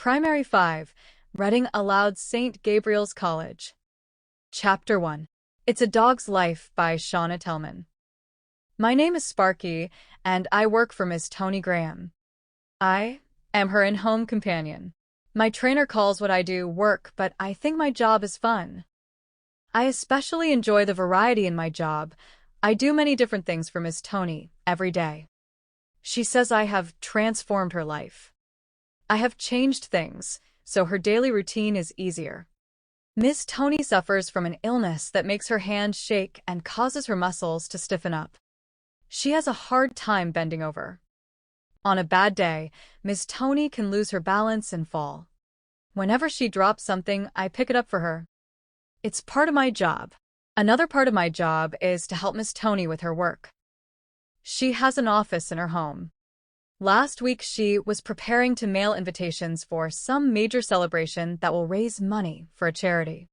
Primary 5. Reading Aloud St. Gabriel's College. Chapter 1. It's a Dog's Life by Shawna Telman. My name is Sparky, and I work for Miss Tony Graham. I am her in-home companion. My trainer calls what I do work, but I think my job is fun. I especially enjoy the variety in my job. I do many different things for Miss Tony every day. She says I have transformed her life. I have changed things, so her daily routine is easier. Miss Tony suffers from an illness that makes her hands shake and causes her muscles to stiffen up. She has a hard time bending over. On a bad day, Miss Tony can lose her balance and fall. Whenever she drops something, I pick it up for her. It's part of my job. Another part of my job is to help Miss Tony with her work. She has an office in her home. Last week she was preparing to mail invitations for some major celebration that will raise money for a charity.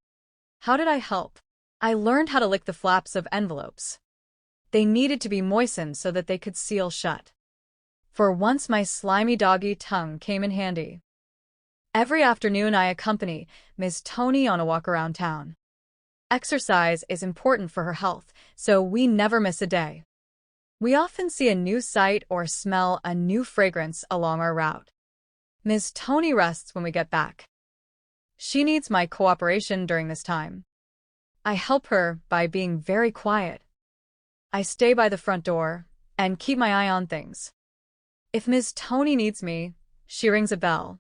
How did I help? I learned how to lick the flaps of envelopes. They needed to be moistened so that they could seal shut. For once my slimy doggy tongue came in handy. Every afternoon I accompany Miss Tony on a walk around town. Exercise is important for her health, so we never miss a day. We often see a new sight or smell a new fragrance along our route. Miss Tony rests when we get back. She needs my cooperation during this time. I help her by being very quiet. I stay by the front door and keep my eye on things. If Miss Tony needs me, she rings a bell.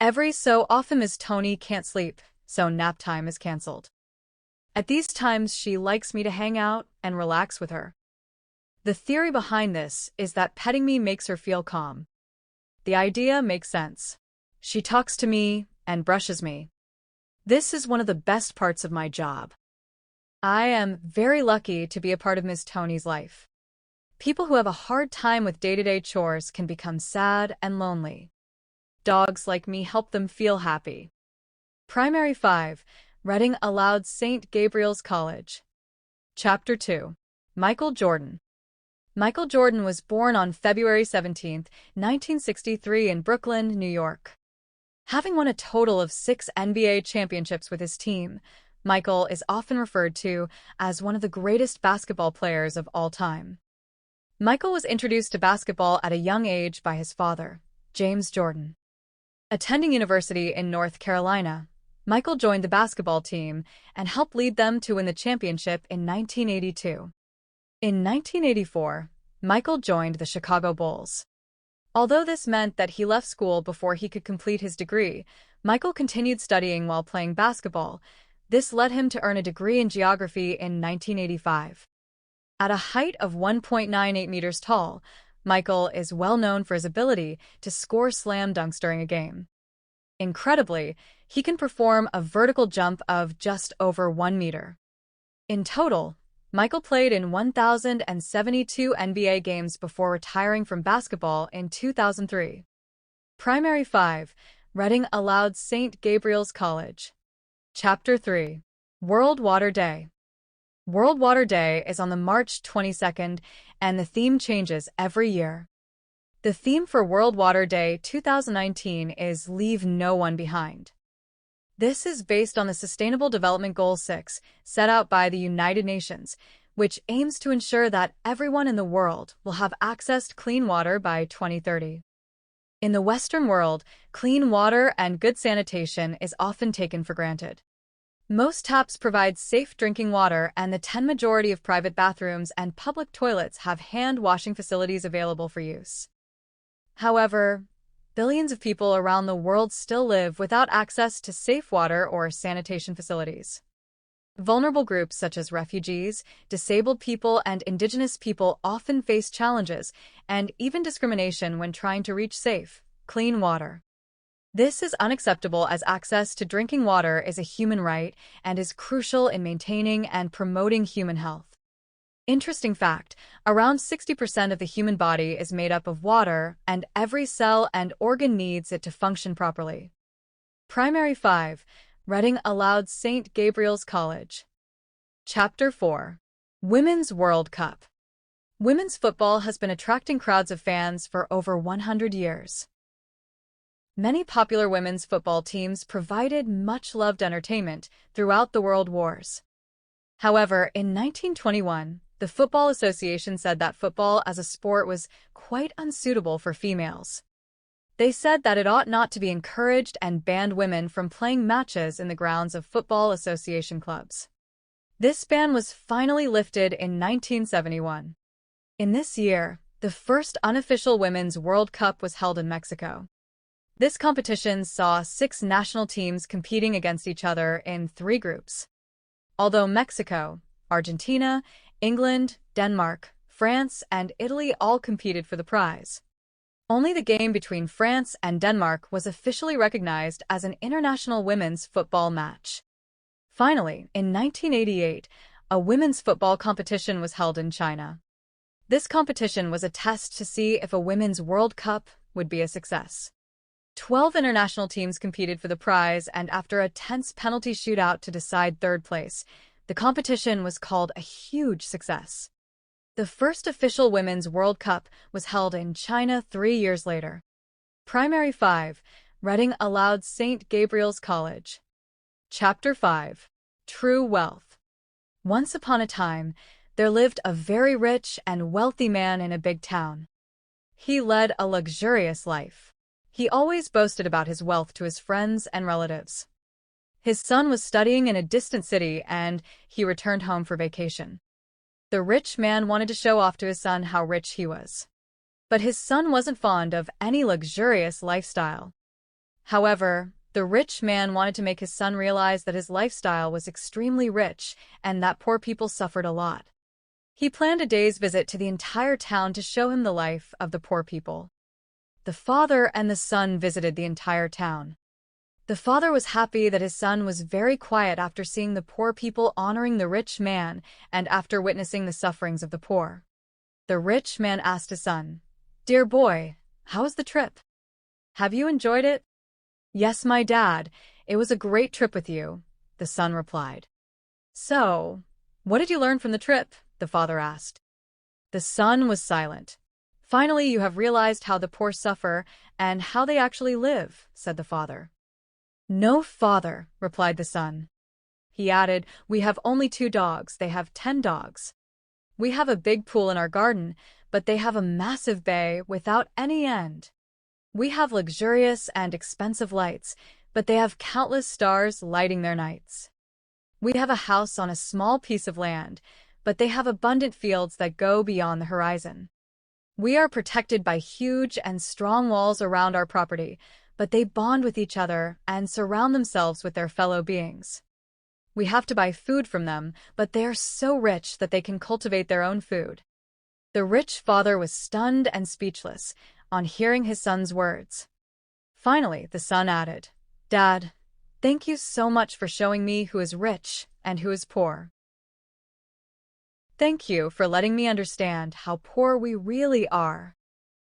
Every so often Miss Tony can't sleep, so nap time is canceled. At these times she likes me to hang out and relax with her. The theory behind this is that petting me makes her feel calm. The idea makes sense. She talks to me and brushes me. This is one of the best parts of my job. I am very lucky to be a part of Miss Tony's life. People who have a hard time with day-to-day chores can become sad and lonely. Dogs like me help them feel happy. Primary 5. Reading Aloud St. Gabriel's College. Chapter 2. Michael Jordan. Michael Jordan was born on February 17, 1963 in Brooklyn, New York. Having won a total of 6 NBA championships with his team, Michael is often referred to as one of the greatest basketball players of all time. Michael was introduced to basketball at a young age by his father, James Jordan. Attending university in North Carolina, Michael joined the basketball team and helped lead them to win the championship in 1982. In 1984, Michael joined the Chicago Bulls. Although this meant that he left school before he could complete his degree, Michael continued studying while playing basketball. This led him to earn a degree in geography in 1985. At a height of 1.98 meters tall, Michael is well known for his ability to score slam dunks during a game. Incredibly, he can perform a vertical jump of just over 1 meter. In total, Michael played in 1,072 NBA games before retiring from basketball in 2003. Primary 5. Reading Aloud St. Gabriel's College. Chapter 3. World Water Day. World Water Day is on the March 22nd, and the theme changes every year. The theme for World Water Day 2019 is Leave No One Behind. This is based on the Sustainable Development Goal 6, set out by the United Nations, which aims to ensure that everyone in the world will have access to clean water by 2030. In the Western world, clean water and good sanitation is often taken for granted. Most taps provide safe drinking water, and the majority of private bathrooms and public toilets have hand-washing facilities available for use. However, billions of people around the world still live without access to safe water or sanitation facilities. Vulnerable groups such as refugees, disabled people, and indigenous people often face challenges and even discrimination when trying to reach safe, clean water. This is unacceptable as access to drinking water is a human right and is crucial in maintaining and promoting human health. Interesting fact, around 60% of the human body is made up of water, and every cell and organ needs it to function properly. Primary 5. Reading Aloud St. Gabriel's College. Chapter 4. Women's World Cup. Women's football has been attracting crowds of fans for over 100 years. Many popular women's football teams provided much-loved entertainment throughout the World Wars. However, in 1921, the Football Association said that football as a sport was quite unsuitable for females. They said that it ought not to be encouraged and banned women from playing matches in the grounds of Football Association clubs. This ban was finally lifted in 1971. In this year, the first unofficial Women's World Cup was held in Mexico. This competition saw 6 national teams competing against each other in 3 groups. Although Mexico, Argentina, England, Denmark, France, and Italy all competed for the prize, only the game between France and Denmark was officially recognized as an international women's football match. Finally, in 1988, a women's football competition was held in China. This competition was a test to see if a women's World Cup would be a success. 12 international teams competed for the prize, and after a tense penalty shootout to decide third place, the competition was called a huge success. The first official Women's World Cup was held in China 3 years later. Primary 5. Reading Aloud St. Gabriel's College. Chapter 5. True Wealth. Once upon a time, there lived a very rich and wealthy man in a big town. He led a luxurious life. He always boasted about his wealth to his friends and relatives. His son was studying in a distant city, and he returned home for vacation. The rich man wanted to show off to his son how rich he was. But his son wasn't fond of any luxurious lifestyle. However, the rich man wanted to make his son realize that his lifestyle was extremely rich and that poor people suffered a lot. He planned a day's visit to the entire town to show him the life of the poor people. The father and the son visited the entire town. The father was happy that his son was very quiet after seeing the poor people honoring the rich man and after witnessing the sufferings of the poor. The rich man asked his son, "Dear boy, how was the trip? Have you enjoyed it?" "Yes, my dad, it was a great trip with you," the son replied. "So, what did you learn from the trip?" the father asked. The son was silent. "Finally, you have realized how the poor suffer and how they actually live," said the father. "No, father," replied the son. He added, "We have only 2 dogs, they have 10 dogs. We have a big pool in our garden, but they have a massive bay without any end. We have luxurious and expensive lights, but they have countless stars lighting their nights. We have a house on a small piece of land, but they have abundant fields that go beyond the horizon. We are protected by huge and strong walls around our property, but they bond with each other and surround themselves with their fellow beings. We have to buy food from them, but they are so rich that they can cultivate their own food." The rich father was stunned and speechless on hearing his son's words. Finally, the son added, "Dad, thank you so much for showing me who is rich and who is poor. Thank you for letting me understand how poor we really are."